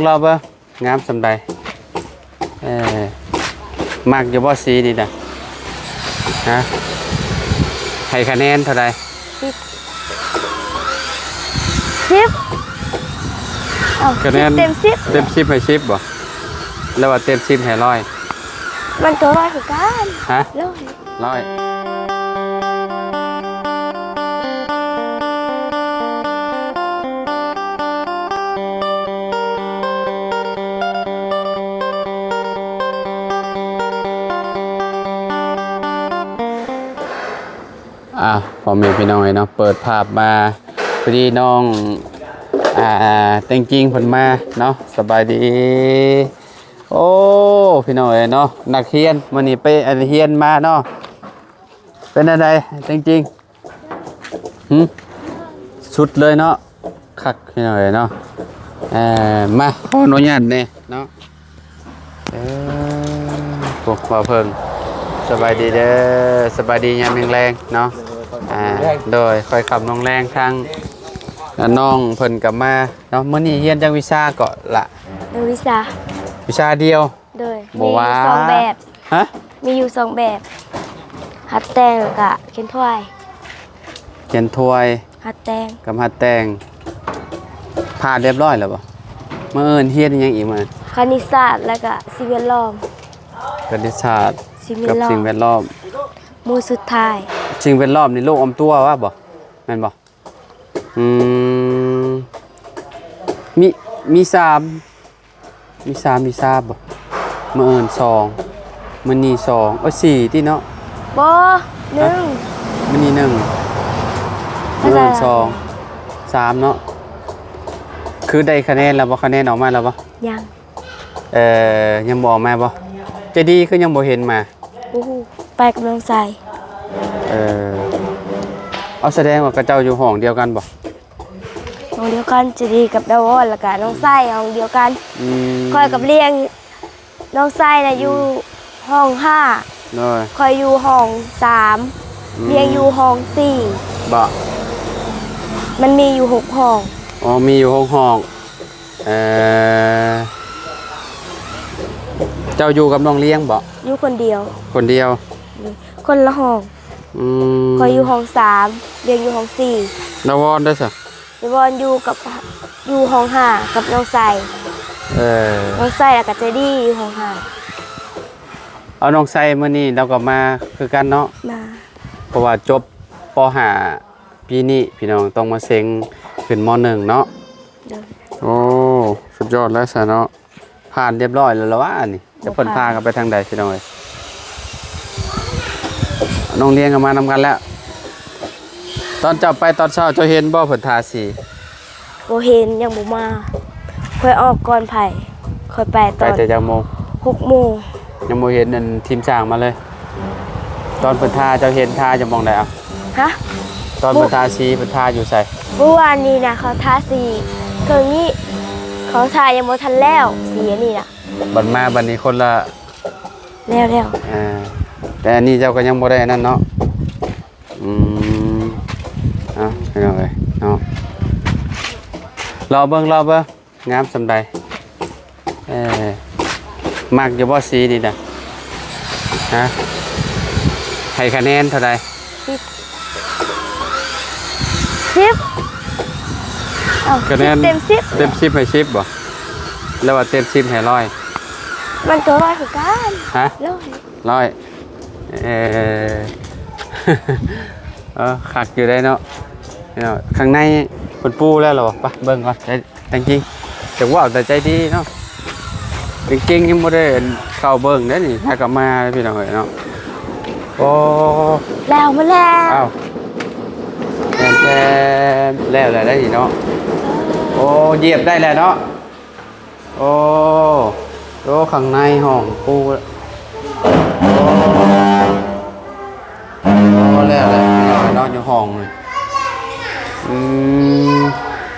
เราเบ่งามสำใดมักอยู่บ่สีนี่นะฮะให้คะแนนเท่าใด10คะแนนเต็มเต็ม10ให้10บ่แล้วว่าเต็ม10ให้100มันก็100คือกันฮะ100พ่อแม่พี่น้องเนาะเปิดภาพมาพอดีน้องแต่งจริงผลมาเนาะสบายดีโอ้พี่น้องเนาะนักเรียนวันนี้ไปเรียนมาเนาะเป็นอะไรแต่งจริงสุดเลยเนาะคักพี่น้องเนาะมาขออนุญาตเนี่ยเนาะพวกบ่าวเพิ่งสบายดีเด้อสบายดียามแรงๆเนาะโดยคอยขับน้องแรงทางน้องเพิ่นกลับมาเนาะมื้อนี้เรียนจังวิชาเกาะละวิชาเดียวโดยมีอยู่2แบบฮะมีอยู่2แบบหัดแต่งกับเขียนถ้วยหัดแต่งกับหัดแต่งผ่านเรียบร้อยแล้วบ่มื้ออื่นเรียนยังอีกมื้อคณิตศาสตร์แล้วก็สิ่งแวดล้อมคณิตศาสตร์กับสิ่งแวดล้อมหมู่สุดท้ายสิ่งแวดล้อมนี่โลกอมตัวว่าบ่แม่นบ่มี3บ่มื้ออื่น2มื้อนี้24ที่เนาะบ่1มื้อนี้1มื้ออื่น2 3เนาะคือได้คะแนนแล้วบ่คะแนนออกมาแล้วบ่ยังยังบ่ออกมาบ่จะดีคือยังบ่เห็นมาไปกำลังใจเอาแสดงว่ากระเจ้าอยู่ห้องเดียวกันบ่ห้องเดียวกันจะดีกับดาวอนแล้วก็น้องไส้ห้องเดียวกันคอยกับเลี้ยงน้องไส้น่ะอยู่ห้อง5คอยอยู่ห้อง3เลี้ยงอยู่ห้อง4บ่มันมีอยู่6ห้องมีอยู่6ห้องเจ้าอยู่กับน้องเลี้ยงบ่อยู่คนเดียวคนละห้องคอยอยู่ห้อง3เรียนอยู่ห้อง4ดาวอนได้ซะดาวอนอยู่ห้อง5กับน้องไส้น้องไส้แล้วก็เจดีอยู่ห้อง5เอาน้องไส้มื้อนี้เราก็มาคือกันเนาะมาเพราะว่าจบป .5 ปีนี้พี่น้องต้องมาเซ็งขึ้นม .1 เนาะโอ้สุดยอดแล้วซะเนาะผ่านเรียบร้อยแล้วล่ะว่านี่จะเพิ่นพากันไปทางใดพี่น้องเอ้ยน้องเลี้ยงกันมานำกันแล้วตอนจับไปตอนเช้าเจ้าเห็นบ่เพิ่นทาสีบ่เห็นยังบ่มาค่อยออกก่อนไผค่อยไปตอนไปแต่จังโมง6 โมงยังบ่เห็นนั่นทีมสร้างมาเลยตอนเพิ่นทาเจ้าเห็นทาจะมองได้เอาฮะตอนเพิ่นทาสีเพิ่นทาอยู่ไสเมื่อวานนี้นะเขาทาสีเครื่องนี้เขาทายังบ่ทันแล้วสีอันนี้น่ะบัดมาบัดนี้คนละแล้วแต่อันนี้เจ้าก็ยังบ่ได้นั่นเนาะให้เราเลยเนาะรอเบิ่งงามสำใดมักอยู่บ่สีนี่นะฮะให้คะแนนเท่าใด10คะแนนเต็ม10ให้10บ่แล้วว่าเต็ม10ให้100มันก็100คือกันฮะ100ขัดอยู่ได้เนาะข้างในคนปูแล้วหรอปะเบิ่งก่อนจริงแต่ว่าแต่ใจดีเนาะจริงยังไม่ได้เข้าเบิ่งได้นี่ถ้ากลับมาพี่น้องเนาะโอ้แล้วมาแล้วแทนแล้วได้นี่เนาะโอ้เหยียบได้แล้วเนาะโอ้ข้างในห้องปูแล้วนอนอยู่ห้องเลย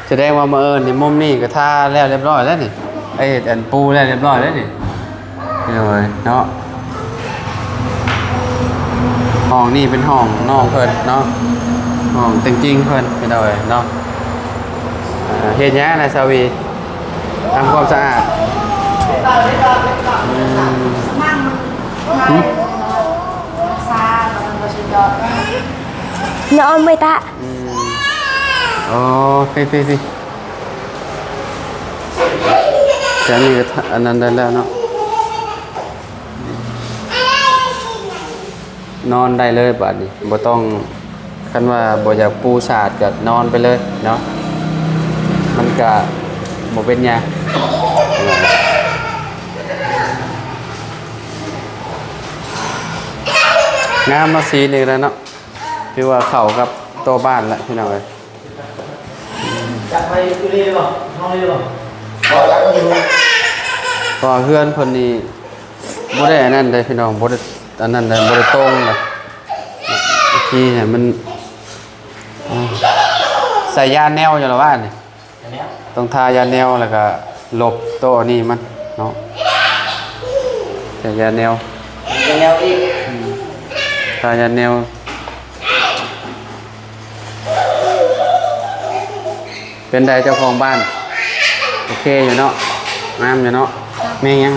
แสดงว่ามาในมุมนี้ก็ท่าแล้วเรียบร้อยแล้วนี่อันปูแล้วเรียบร้อยแล้วนี่เลยเนาะห้องนี่เป็นห้องน้องเพิ่นเนาะห้องจริงๆเพิ่นเป็นอะไรเนาะเฮ็ดยังนะสาวี ทำความสะอาดนอนไม่ตะ อ๋อพี่แต่นี่ก็อันนั้นได้แล้วเนาะนอนได้เลยบัดนี้บ่ต้องคันว่าบ่อยากปูสาดก็นอนไปเลยเนาะมันก็บ่เป็นหยังงามมาสีนี่แล้วเนาะคือว่าเข้ากับตัวบ้านแล้วพี่น้องเอ้ย จับไปอยู่นี่เลยบ่ห้องนี่เลยบ่ก็เพื่อนคนนี้บ่ได้อันนั้นเลยพี่น้องบ่ได้อันนั้นเลยบ่ได้ตรงเลยที่เนี่ยมันใส่ยาแนวอยู่แล้วว่านี่ อันเนี้ย ต้องทายาแนวแล้วก็หลบโต๊ะนี่มันเนาะใส่ยาแนว ยังแนวอีก ทายาแนวเป็นใดเจ้าของบ้านโอเคอยู่เนาะงามอยู่เนาะแม่งยัง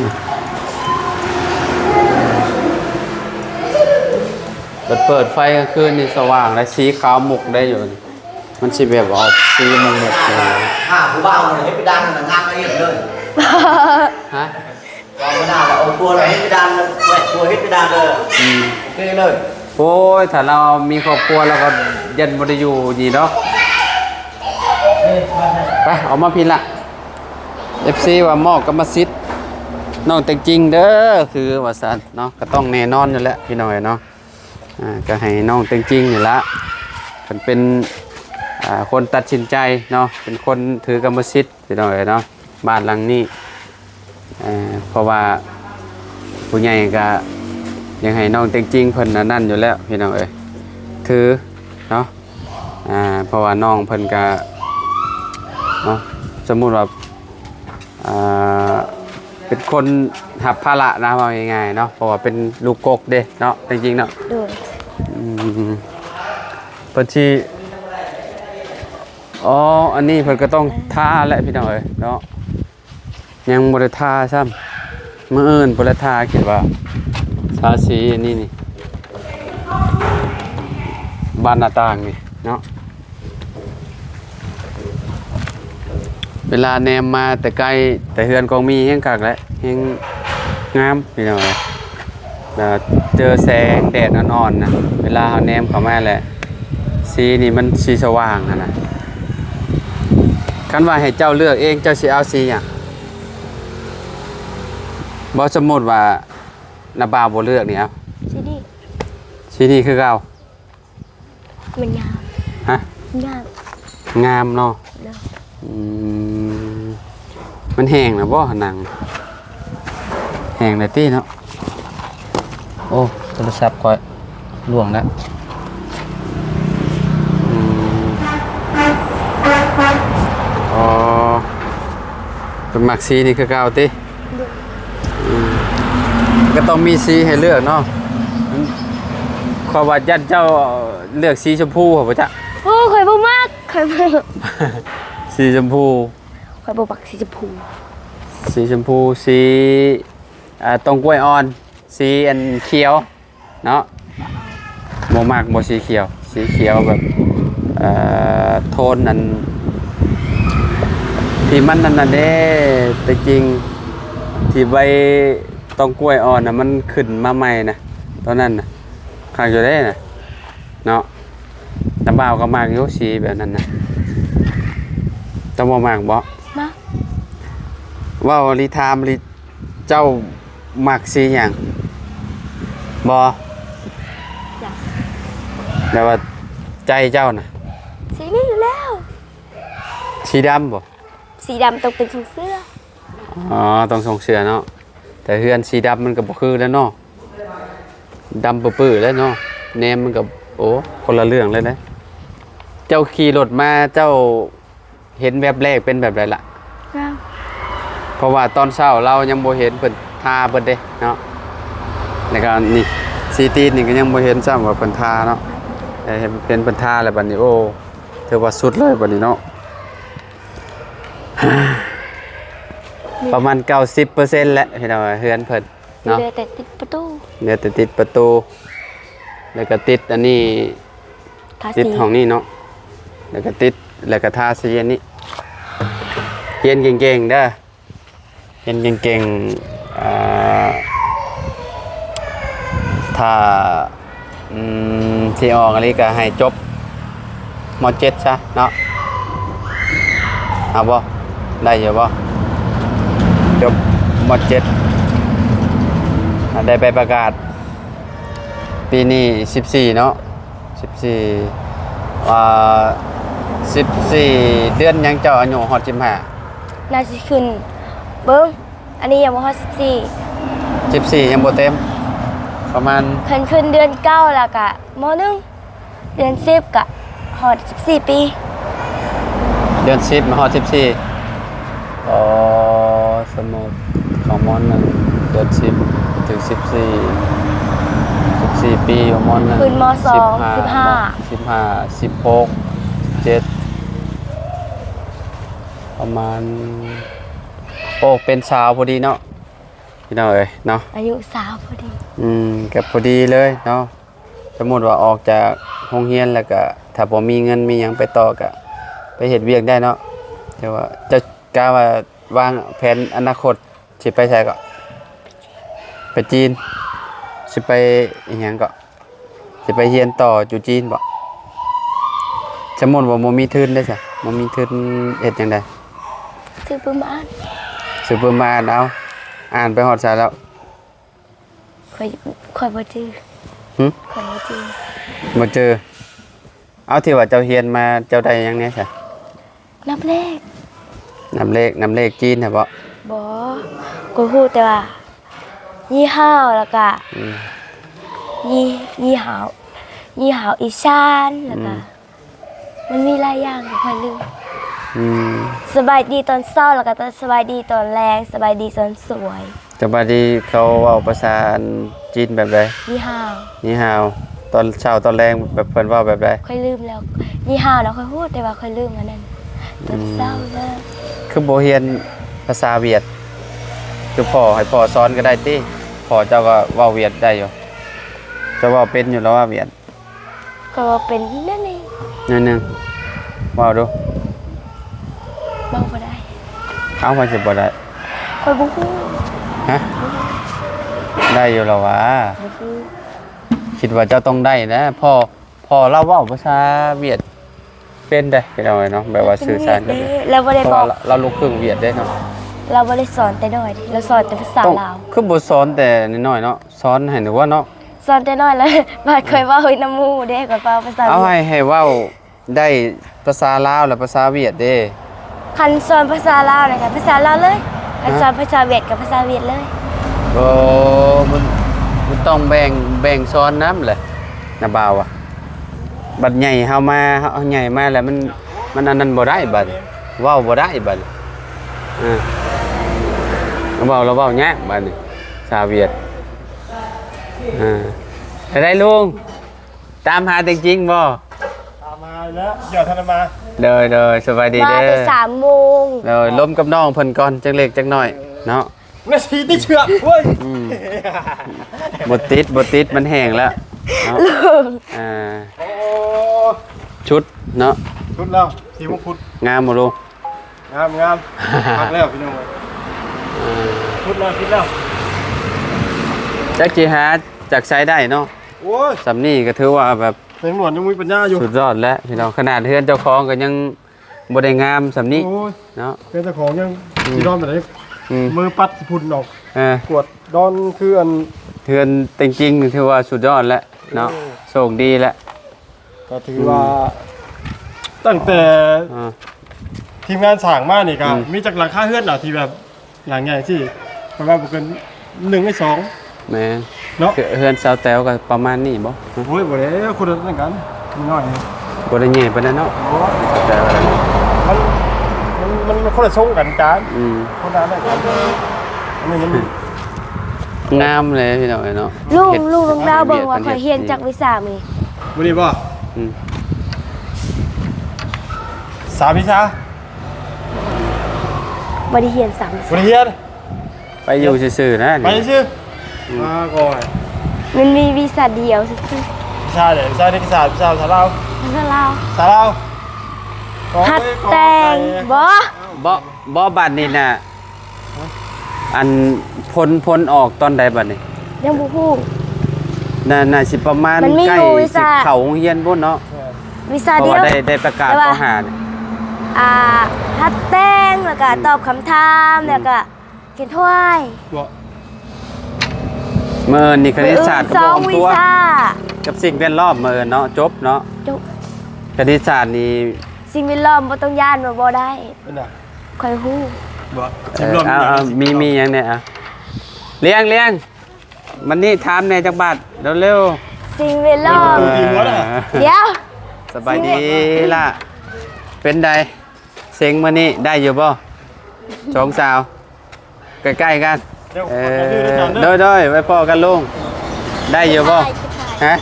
เปิดไฟกลางคืนนี่สว่างและสีขาวมุกได้อยู่นี่มันสิแบบออกสีมุกเลย ห้าผู้บ่าวเนี่ยให้ไปดันน่ะงานมาเฮ็ดเลย ฮะ ตอนไม่ได้แล้วเอาตัวเราให้ไปดันเลยแหวกตัวให้ไปดันเลยโอเคเลย โอ้ยถ้าเรามีครอบครัวเราก็ยันบ่ได้อยู่นี่เนาะไปเอามาพินละ FC ว่าหมอกกรรมสิทธิ์น้องแต่งจริงเด้อคือว่าซั่นเนาะก็ต้องแน่นอนอยู่แล้วพี่น้อยเนาะก็ให้น้องแต่งจริงนี่ละเป็นคนตัดสินใจเนาะเป็นคนถือกรรมสิทธิ์พี่น้อยเนาะบ้านหลังนี้เพราะว่าผู้ใหญ่ก็ยังให้น้องแต่งจริงเพิ่นนั่นอยู่แล้วพี่น้องเอ้ยถือเนาะเพราะว่าน้องเพิ่นก็เนาะสมมุติว่าเป็นคนหับภาระนะว่าง่ายๆเนาะเพราะว่าเป็นลูกกกเด้เนาะจริงๆเนาะ โดย เพิ่นสิอ๋ออันนี้เพิ่นก็ต้องทาแหละพี่น้องเอ้ยเนาะยังบ่ได้ทาซ้ำมื้ออื่นบ่ได้ทาคิดว่าทาสีอันนี้นี่บานหน้าต่างนี่เนาะเวลาแนมมาแต่ไกลแต่เฮือนกองมีแฮงคักแหละแฮงงามพี่น้องเอ้ยเจอแสงแดดอ่อนๆนะเวลาเฮาแนมเข้ามาแหละสีนี่มันสีสว่างนะคันว่าให้เจ้าเลือกเองเจ้าสิเอาสีหยังบ่สมมุติว่านาบาวบ่เลือกนี่เอา สิดี สีนี้คือเก่า มันงาม ฮะ งาม งามเนาะ เนาะ มันแห้งนะบ่หนังแห้งเลยตี้เนาะโอ้โทรศัพท์ก่อยล่วงแล้วอ๋อเป็นหมักสีนี่คือเก่าติก็ต้องมีสีให้เลือกเนาะขอว่ายันเจ้าเลือกสีชมพูเหรอจ๊ะ โอ้ข่อยบ่มักข่อยบ่ สีชมพู ข่อยบ่มักสีชมพู สีชมพูสีตรงกล้วยอ่อนสีอันเขียวเนาะโมมากโมสีเขียวสีเขียวแบบโทนนั้นที่มันนั่นน่ะเด้แต่จริงที่ใบตรงกล้วยอ่อนน่ะมันขึ้นมาใหม่นะตอนนั้นน่ะข้างอยู่ได้น่ะเนาะตะบ่าวก็มากอยู่สีแบบนั้นนะตะบ่มากบ่ มา ว่าลิทามลิเจ้ามักสีหยังบ่ อยาก แต่ว่าใจเจ้าน่ะ สีนี้อยู่แล้ว สีดำบ่ สีดำต้องเป็นทรงเสื้อ อ๋อต้องส่งเสื้อเนาะแต่เฮือนสีดำมันก็บ่คือแล้วเนาะดำปื้อๆแล้วเนาะแนมมันก็โอ้คนละเรื่องเลยนะเจ้าขี่รถมาเจ้าเห็นแบบแรกเป็นแบบไรล่ะ งาม เพราะว่าตอนเช้าเรายังบ่เห็นเพิ่นทาเพิ่นเด้เนาะแล้วก็นี่ซีตีนนี่ก็ยังบ่เห็นซ้ำว่าเพิ่นทาเนาะแต่เห็นเป็นเพิ่นทาแล้วบัดนี้โอ้ถือว่าสุดเลยบัดนี้เนาะ ประมาณ90%แล้วพี่น้องเฮือนเพิ่น เห เนาะ ลือแต่ติดประตู เหลือแต่ติดประตูแล้วก็ติดอันนี้ ทา ติด สี ห้องนี้เนาะแล้วก็ติดแล้วก็ทาสีอันนี้เรียนเก่งๆเด้อเรียนเก่งๆถ้าที่ออกอะไรก็ให้จบม.7 ซะเนาะเอาบ่ได้อยู่บ่จบม.7ได้ไปประกาศปีนี้14เนาะ1414เดือนยังเจ้าอายุฮอด15 น่าสิขึ้นเบิ้งอันนี้ยังบ่ฮอด14ยังบ่เต็มประมาณ ขึ้นเดือน9แล้วก็มหนึ่งเดือน10ก็ฮอด14 ปี เดือน10มาฮอด14อ๋อสมมุติของมอน1เดือน10ถึง14ปีของมอน1 ขึ้นม2 16 7ประมาณโอ้เป็นสาวพอดีเนาะพี่น้องเอ้ยเนาะ อายุสาวพอดี กับพอดีเลยเนาะสมมุติว่าออกจากโรงเรียนแล้วก็ถ้าบ่มีเงินมีหยังไปต่อก็ไปเฮ็ดเวียกได้เนาะแต่ว่าจะกล้าว่าวางแผนอนาคตสิไปไสก็ไปจีนสิไปอีหยังก็สิไปเรียนต่ออยู่จีนบ่สมมุติว่าบ่มีทุนได้ซะบ่มีทุนเฮ็ดจังได๋ ซื้อประมาณ ซุปเปอร์มาร์ทเอาอ่านไปฮอดซะแล้ว ค่อยบ่จื้อ หึ ค่อยบ่จื้อ บ่เจอเอาที่ว่าเจ้าเรียนมาเจ้าได้หยังแน่ซะ นับเลข นำเลขจีนน่ะบ่ บ่ก็ฮู้แต่ว่ายี่ห้าวแล้วก็ อืม ยี่หาวอีสานแล้วก็มันมีหลายอย่างก็ค่อยลืม อืม สบายดีตอนเช้าแล้วก็ตอนสบายดีตอนแรงสบายดีตอนสวย แต่บัดนี้เขาเว้าภาษาจีนแบบใด ยี่ห้าว นี่ฮาวตอนเช้าตอนแรงแบบเพิ่นเว้าแบบใด ค่อยลืมแล้วยี่ห้าวแล้วค่อยพูดแต่ว่าค่อยลืมอันนั้นตอนเช้าแล้ว คือบ่เรียนภาษาเวียดคือพ่อให้พ่อสอนก็ได้ติพ่อเจ้าก็เว้าเวียดได้อยู่เจ้าเว้าเป็นอยู่แล้วว่าเวียด ก็ว่าเป็นนั่นเอง นิดนึงเว้าดู เบาบ่ได้ เอามาสิบ่ได้ ค่อยบ่ฮู้ ฮะได้อยู่แล้ววะ บ่ฮู้ คิดว่าเจ้าต้องได้นะพ่อเราเว้าภาษาเวียดเป็นได้พี่น้องเนาะแบบว่าสื่อสารกัน เราบ่ได้ เพราะ บอ ว่าก เราลูกครึ่งเวียดได้เนาะ เราบ่ได้สอนแต่น้อยดิเราสอนแต่ภาษา ต้อง ลาว คือบทสอนแต่น้อยๆเนาะสอนให้หนูว่าเนาะ สอนแต่น้อยแล้ว บาดเคยเว้าเฮ้ยน้ำมูเด้ก็เว้าภาษา เอาให้เว้าได้ภาษาลาวและภาษาเวียดเด้ คันสอนภาษาลาวเลยค่ะภาษาลาวเลยคันสอนภาษาเวียดกับภาษาเวียดเลย โอ้มันต้องแบ่งสอนน้ำแหละนะบ่าวอ่ะบัดใหญ่เฮามาเฮาใหญ่มาแล้วมันอันนั้นบ่ได้บัดเว้าบ่ได้บัดเว้าแล้วเว้ายากบัดนี่ภาษาเวียดได้ลุงตามหาจริงๆบ่ ตามมาแล้วเดี๋ยวท่านมา เด้อสบายดี มา เด้ แต่ อ 3 โมง ล้มกับน้องเพิ่นก่อนจักเล็กจักน้อยเนาะ นาทีที่เชือกเว้ย บ่ติดมันแห้งแล้วเนาะอ่า โอ้ ชุดเนาะ ชุดแล้วสีมงกุฎ งามบ่ลุง งามพักแล้วพี่น้องชุดแล้ว จักสิหาจากไสได้เนาะ โอ้ย สำนี้ก็ถือว่าแบบ เป็นหนวดยังมีปัญญาอยู่ สุดยอดแล้วพี่น้องขนาดเฮือนเจ้าของก็ยังบ่ได้งามสำนี้ โอ้ย เนาะ เป็นเจ้าของยังสีดอนแบบไหน อืม มือปัดสิพุ่นออก เออก วดดอนคืออัน เฮือนจริงๆถือว่าสุดยอดแล้วเนาะโชคดีแล้ว ก็ถือว่า ตั้งแต่ อ่า ทีมงานสร้างมานี่ก็มีจากหลังคาเฮือนเหรอที่แบบหลังใหญ่ที่ประมาณเกิน1 ให้ 2 แม่น เนาะ เฮือนสาวแต๋วก็ประมาณนี้บ่ โอ้ยบ่ได้คนละนั่นกันนิดหน่อย บ่ได้ใหญ่ปานนั้นเนาะ โอ้ย สาวแต๋ว มันคนละทรงกันจาน อืม คนละอะไรกันอันนี้มัน งามเลยพี่น้องเนาะ ลุง เฮ็ด ลุงลองดาวเบิ่งว่า ฮ็ด ข่อยเรียนจากวิชามี วันนี้ป่ะ อืม 3 วิชา บ่ได้เรียนซ้ บริเฮียน ไปอยู่ซื่อๆนะ ไป นี่ ชื่อมาก่อน ำมันมีวีซ่าเดียวซื่อ วิชาเดี๋ยววิชาเด็กศาสตร์วิชาภาษาลาว ๆภาษาลาว ภาษาลาว ฮัดแตงบ่ บ่บัดนี่น่ะอันพ้นออกตอนใดบัดนี้ ยังบ่ฮู้ น่าสิประมาณ มันมี ใกล้ อยู่วิ สิ ชา เข้าโรงเรียนพุ่นเนาะ วีซ่า เพราะ เดีย ว่าว ได้ประกาศ แต่ว่า ข้อหาเนี่ย ฮัดแตงแล้วก็ตอบคำถามแล้วก็เขียนถ้วย บ่ เมินนี่คณิตศาสตร์ก็ ส บ่ อง อม วี ตัว ซ่า กับสิ่งแวดล้อมเมินเนาะจบเนาะ จุ คณิตศาสตร์นี่ สิ่งแวดล้อมบ่ต้องย่านว่าบ่ได้ เป็นน่ะ ค่อยฮู้ บ่ เออเอามีหยังเนี่ยอ่ะเลี้ยงมันนี่ถามแหน่จักบาทเร็ว สิ่งแวดล้อม ๆ เดี๋ยว สบายดีล่ะเป็นใดเซ็งมื้อนี้ได้อยู่บ่สองสาวใกล้ๆกัน เดี๋ยว เอ ขอดูด้วยกัน อโดยไว้พ่อกันลุงได้อยู่บ่ฮะ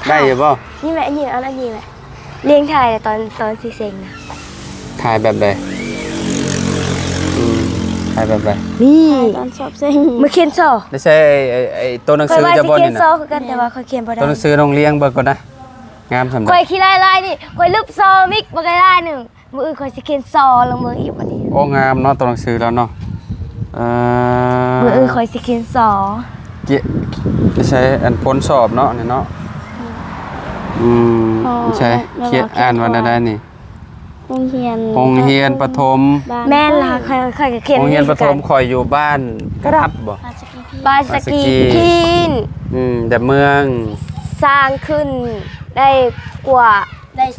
ได้อยู่บ่ นี่แหละนี่เอาอันนี้แหละเลี้ยงถ่ายตอนสิเซ็งนะ ถ่ายแบบใดถ่ายแบบใด นี่ตอนสอบเซ็งมาเขียนโซ่ ไม่ใช่ไอ้ตัวหนัง ค่อย สือ ว่า จะ สิ บ่ เขีย นี่ น นะ โซ่คือกันแต่ว่าค่อยเขียนบ่ได้ ตัวหนังสือโรงเรียนเบิกก่อนนะงามสำหรับ ค่อยขี้ลายนี่ค่อยลึบโซ่มิกบ่ได้ลายหนึงมื้ออื่นค่อยสิเขียนโซ่ลงมืออีกบัดนี้ โอ้งามเนาะตัวหนังสือแล้วเนาะมื้ออื่นค่อยสิเขียนโซ่ เกี่ยไม่ใช่อันพ้นสอบเนาะเนี่ยเนาะไม่ใช่เขียนอ่านวันใดนี่ โรงเรียน โรงเรียนประถม แม่นล่ะค่อยก็เขียน โรงเรียนประถมคอยอยู่บ้านกรับบ่ บาสกีพิน แต่เมือง สร้างขึ้นได้กว่า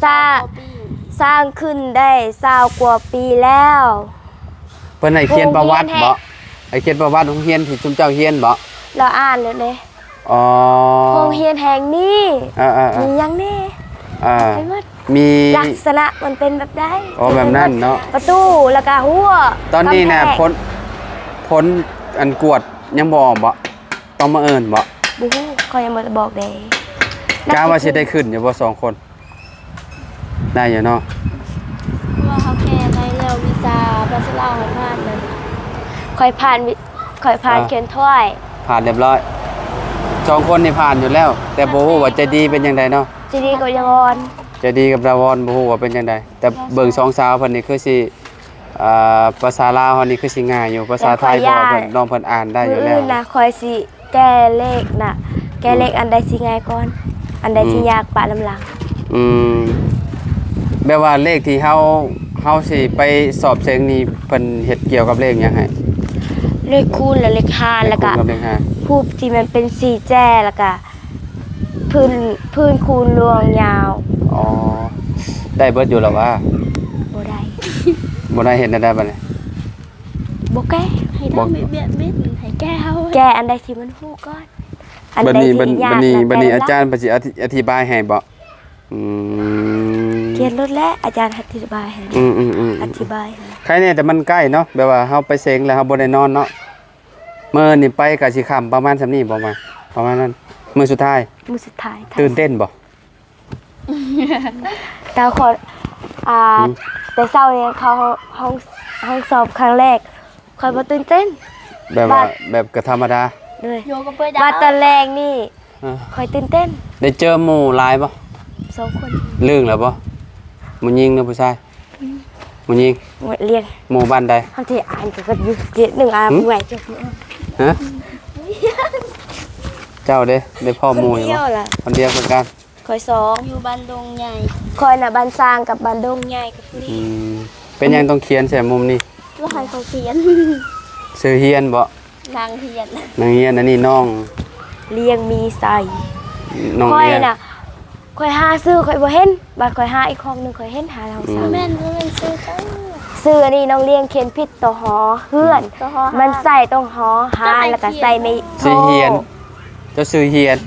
สร้างขึ้นได้20กว่าปีแล้ว เพิ่นให้เขียนประวัติ โรงเรียนแห่ บ่ให้เขียนประวัติโรงเรียนที่ชุมเจ้าเรียนบ่ เราอ่านเลย อ๋อ โรงเรียนแห่งนี้ มีหยังแน่ ไปหมด มี ลักษณะมันเป็นแบบใด อ๋อแบบนั้นเนาะ ประตูแล้วก็หัว ตอนนี้น่ะ กำแพง พ้นอันกวดยังบ่ออกบ่ต้องมาเอิ้นบ่ บูฮู้เขายังบ่ได้บอกเด้ กล้าว่าสิได้ขึ้นอยู่บ่2คนได้อยู่เนาะ ว่าเขาแค่ได้แล้ววีซ่าบาสลาวให้ผ่านเลยค่อยผ่านเขียนถ้วย ผ่านเรียบร้อย2คนนี่ผ่านอยู่แล้ว แต่บ่ฮู้ว่าใจดีเป็นจังไดเนาะ จีดีกับยังออน ใจดีกับดาวอนบ่ฮู้ว่าเป็นจังไดแต่เบิ่ง2สาวเพิ่นนี่คือสิภาษาลาวเฮานี่คือสิง่ายอยู่ภาษาไทยบ่เพิ่นน้องเพิ่นอ่านได้อยู่แล้ว มื้อนะคอยสิแก้เลขน่ะ แก้เลขอันใดสิง่ายก่อน อันใดสิยากปะลำหลัง อืมแปลว่าเลขที่เฮาสิไปสอบเชิงนี่เพิ่นเฮ็ดเกี่ยวกับเลขหยังให้ เลขคูณและเลขหารแล้วก็ กับเลขห้า ภูปที่มันเป็นสีแจ้แล้วก็พื้นคูณรวงยาว อ๋อได้เบิดอยู่แล้วว่า บ่ได้ บ่ได้เห็นได้บัดนี้ บ่แก้ ให้ได้เบียดให้แก้เฮา แก้อันใดที่มันฮู้ก่อน อัน บัด ใด นี้ ที่ บัด ยาก นี้ น่ะ บัดนี้ แก้ อาจารย์เพิ่นสิอธิบายให้บ่อืม เขียนรถแล้วอาจารย์อธิบายให้ อืม อธิบายให้ ใครเนี่ยแต่มันใกล้เนาะแบบว่าเฮาไปเซ็งแล้วเฮาบ่ได้นอนเนาะมื้อนี่ไปก็สิค่ำประมาณส่ำนี้บ่มาประมาณนั้นมื้อสุดท้าย มื้อสุดท้าย ตื่นเต้นบ่ แต่ขอแต่เช้าเนี่ยเขาห้องสอบครั้งแรกคอยบ่ตื่นเต้น แบบว่าแบบก็ธรรมดา เลย โยก็เปิดดา มาตอนแรกนี่ อ่า คอยตื่นเต้น ได้เจอหมู่หลายบ่ 2 คน เรื่องแล้วบ่หมู่หญิงหรือผู้ชายหมู่หญิง เรียน หมู่บ้านใด เขาที่อ่านก็อยู่เกรด1อ่านไหวจบเนาะ ฮะเจ้าเด้ได้พ่อหมู่อยู่ เที่ย บ่ วล่ะ คนเดียวกันกัน คอย2 อยู่บ้านดงใหญ่ คอยน่ะบ้านสร้างกับบ้านดงใหญ่กับผู้ อื นี้ มเป็นหยังต้องเขียนใส่มุมนี้ ว่าให้เขาเขียน ซื้อเฮียนบ่ นางเขียน นางเฮียนอันนี้น้อง เลี้ยงมีใส่ น้อง คอย เฮียน น่ะคอยหาซื้อคอยบ่เห็นบัดคอยหาอีกของหนึงคอยเห็นหาเราซ้ แม่นเพิ่นซื้อเขา ซื้ออันนี้น้องเลี้ยงเขียนผิดต่อหอเฮือน ต่อหอหามั มันใส่ต้องหอหาแล้วก็ใส่ไม่โท ซื้อเฮียนเจ้าซื้อเฮียน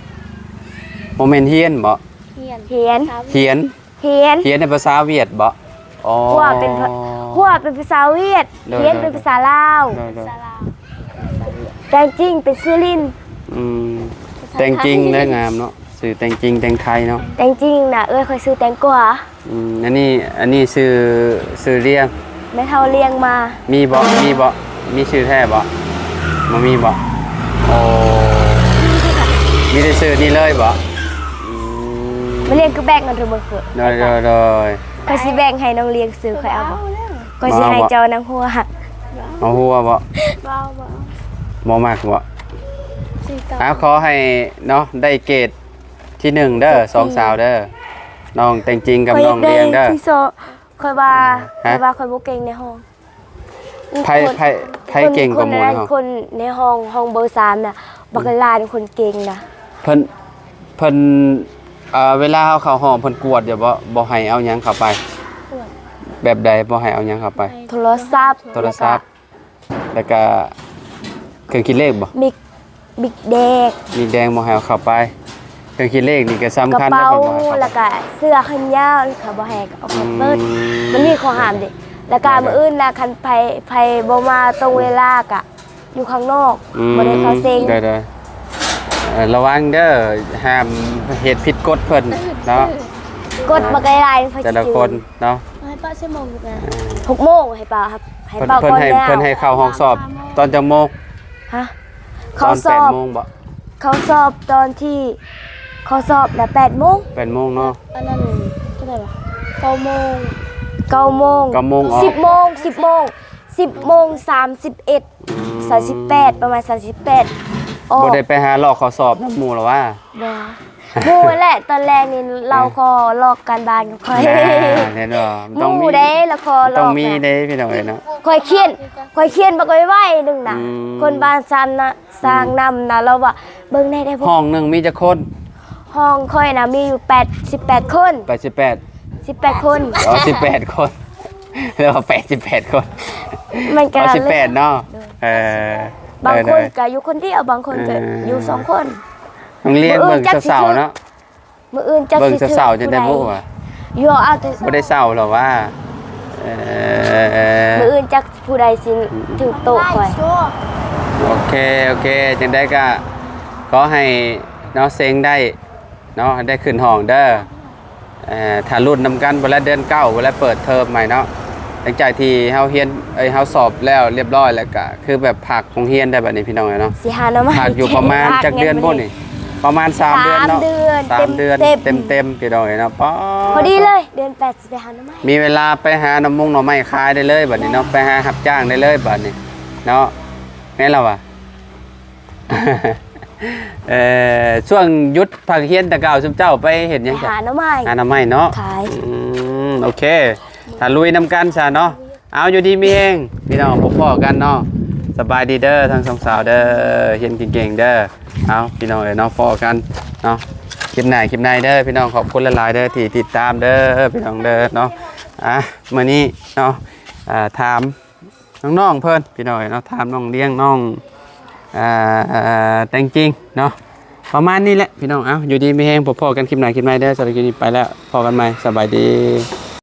บ่แม่นเฮียนบ่ เขียน เขียน เฮียน เขียน เฮียนในภาษาเวียดบ่อ๋อ หัวเป็นภาษาเวียด เด้อ เขียนเป็นภาษาลาว ได้ สารา แต่จริงเป็นชื่อลิน ๆอืมแต่งจริงได้งามเนาะซื้อแต่งจริงแต่งไทยเนาะ แต่จริงน่ะคอยซื้อแตงกวา อันนี้ซื้อเรียง แม่เฒ่าเลี้ยงมา มีบ่มีชื่อแท้บ่บ่มีบ่โอ้มีแต่ชื่อนี่เลยบ่อืม มาเลี้ยงคือแบ่งกันเถอะบ่คือ โดย ค่อยสิแบ่งให้น้องเลี้ยงซื้อค่อยเอาบ่ค่อยสิให้เจ้านางหัว เอาหัวบ่ เบา บ่มักบ่ ซื้อเก่า เอาขอให้เนาะได้เกรดที่หนึ่งเด้อสองสาวเด้อน้องแต่งจริงกับน้องเลี้ยงเด้อ ที่โซค่อยว่า ฮะ ค่อยบ่เก่งในห้อง ไผเก่งกว่าหมู่เนาะ คนในห้องเบอร์3น่ะบักลาเป็นคนเก่งนะ เพิ่นเวลาเฮาเข้าห้องเพิ่นกวดเดี๋ยวบ่ให้เอาหยังเข้าไป แบบใดบ่ให้เอาหยังเข้าไป โทรศัพท์ โทรศัพท์แล้วก็เครื่องคิดเลขบ่ บิ๊กเด็ก มีแดงบ่ให้เอาเข้าไปเครื่องคิดเลขนี่ก็ ก สำ ระ คัญนะ เป๋า เพิ่นบ่ให้เข้า แล้ว ไป ก็เสื้อขนยาวเขาบ่ให้เอาเข้าเปิด อืม มันมีข้อห้ามดิแล้วก็มื้ออื่นน่ะคันไผบ่มาตรงเวลากะอยู่ข้างนอกบ่ได้เข้าเซ็ง ได้ระวังเด้อห้ามเหตุผิดกฎเพิ่นเนาะ กดบักลายไฟ แต่ละคนเนาะ ให้ป้าใช้โมงกัน 6โมงให้เป่าครับให้ เพิ่น เป่า เพิ่น ก่อน ให้ แล้ว เพิ่นให้เข้าห้องสอบตอนจังโมง ฮะ ต เขา อน สอบ 8โมงบ่ เขาสอบตอนที่เขาสอบน่ะ8โมง 8โมงเนาะ อันนั้นเท่าไหร่วะ9 โมง 9โมง 9โมงออก 10โมง10โมง10โมง31 38ประมาณ38ออก บ่ได้ไปหาลอกข้อสอบนำหมู่หรอว่า บ่หมู่แหละตอนแรกนี่เราก็ลอกการบ้านกับค่อย แน่นอน ห ต้องมี มู่ได้แล้วก็ล ต้อ อง ก มี น่ะ เด้พี่น้องเอ้ยเนาะ ค่อยเขียนบักไว้นึงน่ะ อืม คนบ้านซันน่ะสร้างนำน่ะเราว่าเบิ่งได้พว ห้อก งหนึงมีจักคน ห้องค่อยน่ะมีอยู่18คน 88 18คน อ๋อ18 คนแล้วว่า88 คน มันก็ เอา เลย 18เนาะเออบ างคน ได้ ก็อยู่คนเดียวบางคนก็อยู่2คน ๆต้องเรียนเบิ่งเศร้าๆเนาะ มื้ออื่นจัก เบิ่ง สิ เศร้าๆจะได้บ่ว่า อยู่เอาแต่ บ่ได้เศร้าหรอกว่ามื้ออื่นจักผู้ใดสิถึงโต๊ะค่อย โอเคจังได้ก็ขอให้เนาะเซ็งได้เนาะได้ขึ้นห้องเด้อถ้ารุ่นนำกันบ่แล้วเดือน9บ่แล้วเปิดเทอมใหม่เนาะหลังจากที่เฮาเรียนเฮาสอบแล้วเรียบร้อยแล้วก็คือแบบพักโรงเรียนได้บัดนี้พี่น้องเนาะ สิหาหน่อไม้ พักอยู่ประมาณจักเดือนบ่นี่ประมาณ3เดือนเนาะ 3 เดือน 3เดือน เต็ เต็ ม มพี่น้องเนาะป๊อ พอดีเลยเดือน8สิไปหาหน่อไม้ มีเวลาไปหาน้ำมงหน่อไม้ขายได้เลยบัดนี้เนาะไปหารับจ้างได้เลยบัดนี้เนาะแม่นแล้วว่ะ ช่วงหยุดพักเฮียนตะเก่าซุมเจ้าไปเห็นหยัง ไป จ้ะ หาหน่อไม้ หาหน่อไม้เนาะ ขาย โอเคถ้าลุยนำกันซะเนาะเอาอยู่ดีมีเองพี่น้องพบพ่อกันเนาะสบายดีเด้อทั้งสองสาวเด้อเฮียนเก่งๆเด้อเอาพี่น้องเอ้ยเนาะพอกันเนาะคลิปไหนเด้อพี่น้องขอบคุณหลายๆเด้อที่ติดตามเด้อพี่น้องเด้อเนาะมื้อนี้เนาะถามน้องๆเพิ่นพี่น้องเอ้ยเนาะถามน้องเลี้ยงน้องแต่งจริงเนาะประมาณนี้แหละพี่น้องเอาอยู่ดีมีแฮงพบพ่อกันคลิปไหนเด้อสำหรับคลิปนี้ไปแล้วพอกันใหม่สบายดี